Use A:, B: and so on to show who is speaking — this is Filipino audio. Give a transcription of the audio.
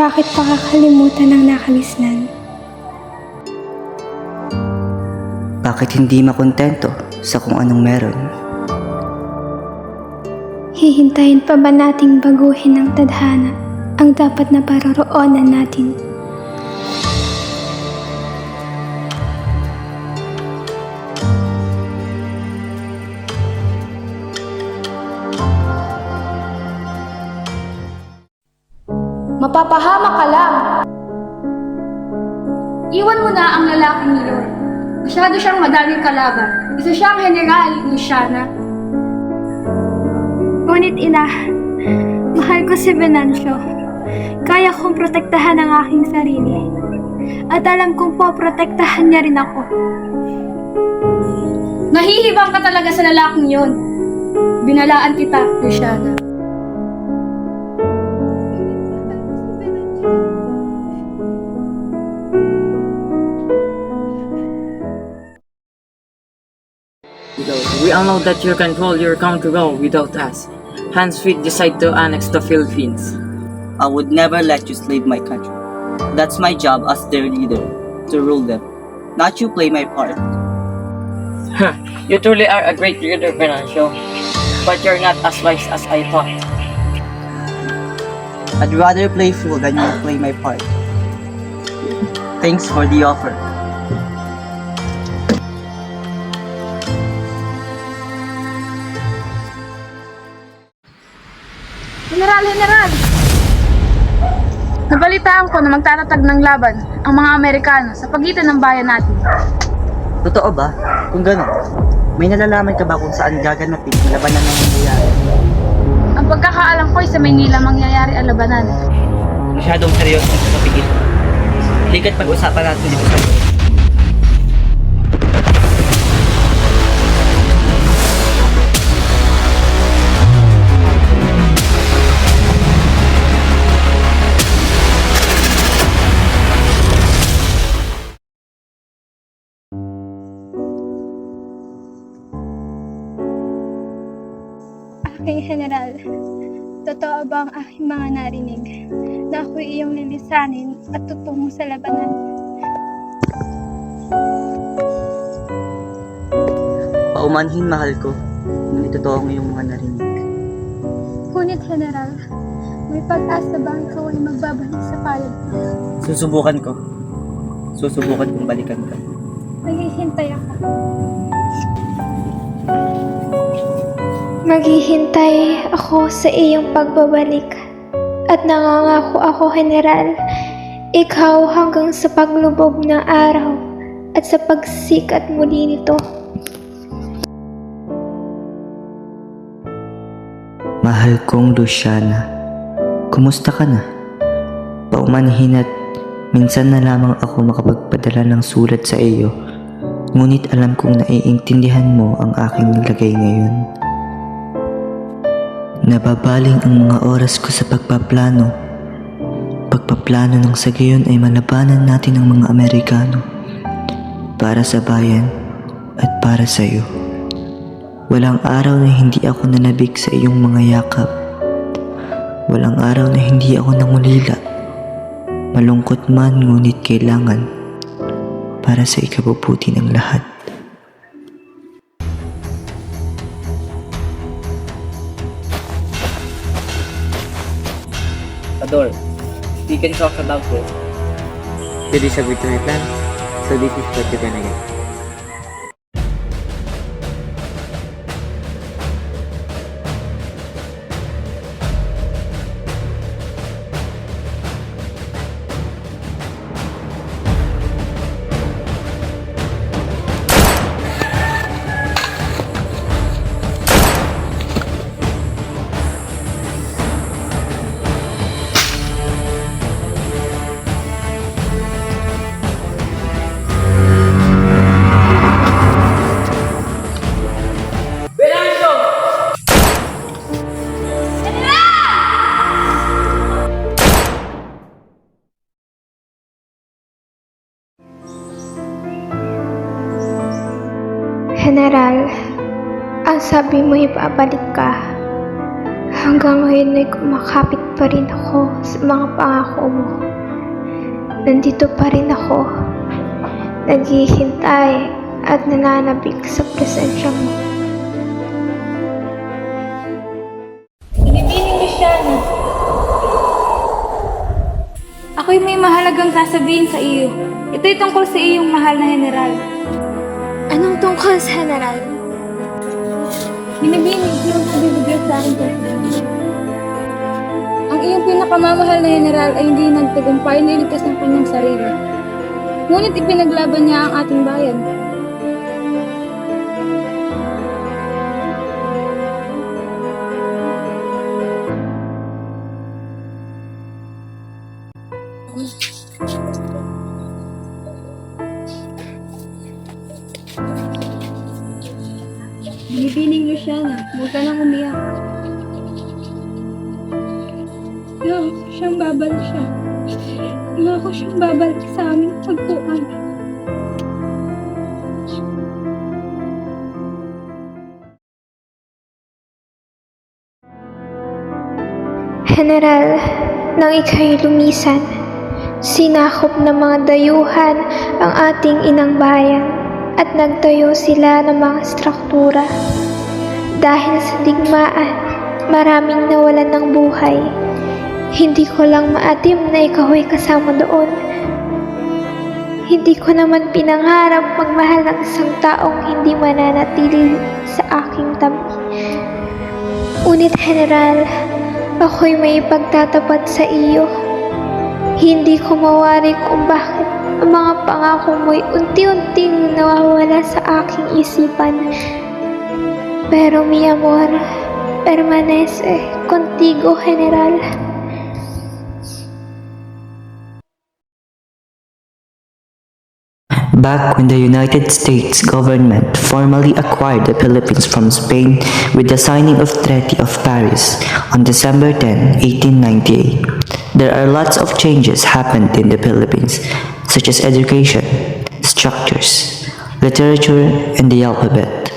A: Bakit pakakalimutan ng nakagisnan?
B: Bakit hindi makontento sa kung anong meron?
A: Hihintayin pa ba nating baguhin ng tadhana ang dapat na paroroonan natin?
C: Mapapahamak ka lang. Iwan mo na ang lalaking iyon. Masyado siyang madaling kalaban. Isa siyang General Luciana.
A: Ngunit ina, mahal ko si Venancio. Kaya kong protektahan ang aking sarili. At alam kong poprotektahan niya rin ako.
C: Nahihibang ka talaga sa lalaking iyon. Binalaan kita, Luciana.
D: We all know that you control your country well without us. Hans Fitch decided to annex the Philippines.
B: I would never let you slave my country. That's my job as their leader, to rule them. Not you play my part.
D: You truly are a great leader, Venancio. But you're not as wise as I thought.
B: I'd rather play fool than you play my part. Thanks for the offer.
C: General! Nabalitaan ko na magtatatag ng laban ang mga Amerikano sa pagitan ng bayan natin.
B: Totoo ba? Kung gano'n, may nalalaman ka ba kung saan gaganapin ang labanan ng mangyayari?
C: Ang pagkakaalam ko ay sa Maynila mangyayari ang labanan.
B: Masyadong seryoso ang kapigil. Halika't pag-usapan natin dito sa loob.
A: Aking General, totoo ba ang aking mga narinig na ako'y iyong lilisanin at tutungo sa labanan?
B: Paumanhin, mahal ko. Ngunit totoo ang iyong mga narinig.
A: Ngunit General, may pag-asa ba ikaw ay magbabalik sa palad ko?
B: Susubukan ko. Susubukan kong balikan ka.
A: Maghihintay ako. Maghihintay ako sa iyong pagbabalik at nangangako ako, General, ikaw hanggang sa paglubog ng araw at sa pagsikat muli nito.
B: Mahal kong Luciana, kumusta ka na? Paumanhin at minsan na lamang ako makapagpadala ng sulat sa iyo, ngunit alam kong naiintindihan mo ang aking nilagay ngayon. Nababaling ang mga oras ko sa pagpaplano ng sa gayon ay malabanan natin ang mga Amerikano para sa bayan at para sa iyo. Walang araw na hindi ako nanabik sa iyong mga yakap. Walang araw na hindi ako nangulila. Malungkot man ngunit kailangan para sa ikabubuti ng lahat.
D: Ador, we can talk about this. You disagree to my plan, so this is what you're gonna get.
A: General, ang sabi mo ibabalik ka hanggang ngayon ay kumakapit pa rin ako sa mga pangako mo. Nandito pa rin ako, naghihintay at nananabik sa presensya mo.
C: Binibining Luciano. Ako'y may mahalagang sasabihin sa iyo. Ito'y tungkol sa iyong mahal na general.
A: Anong tungkol sa general?
C: Binibining iyong bibigay sa akin kasi. Ang iyong pinakamamahal na general ay hindi nagtagumpay na iligtas ng kanyang sarili. Ngunit ipinaglaban niya ang ating bayan. Binibining Luciana, huwag ka nang umiyak. Siyang babalik siya. Nangako siyang babalik sa aming pagpuan.
A: General, nang ika'y lumisan, sinakop ng mga dayuhan ang ating inang bayan at nagtayo sila ng mga struktura. Dahil sa digmaan, maraming nawalan ng buhay. Hindi ko lang maatim na ikaw ay kasama doon. Hindi ko naman pinangarap magmahal ng isang taong hindi mananatili sa aking tabi. Ngunit General, ako'y may ipagtatapat sa iyo. Hindi ko mawari kung bakit ang mga pangako mo'y unti-unting nawawala sa aking isipan. Pero mi amor, permanece contigo, General.
B: Back when the United States government formally acquired the Philippines from Spain with the signing of Treaty of Paris on December 10, 1898, there are lots of changes happened in the Philippines, such as education, structures, literature, and the alphabet.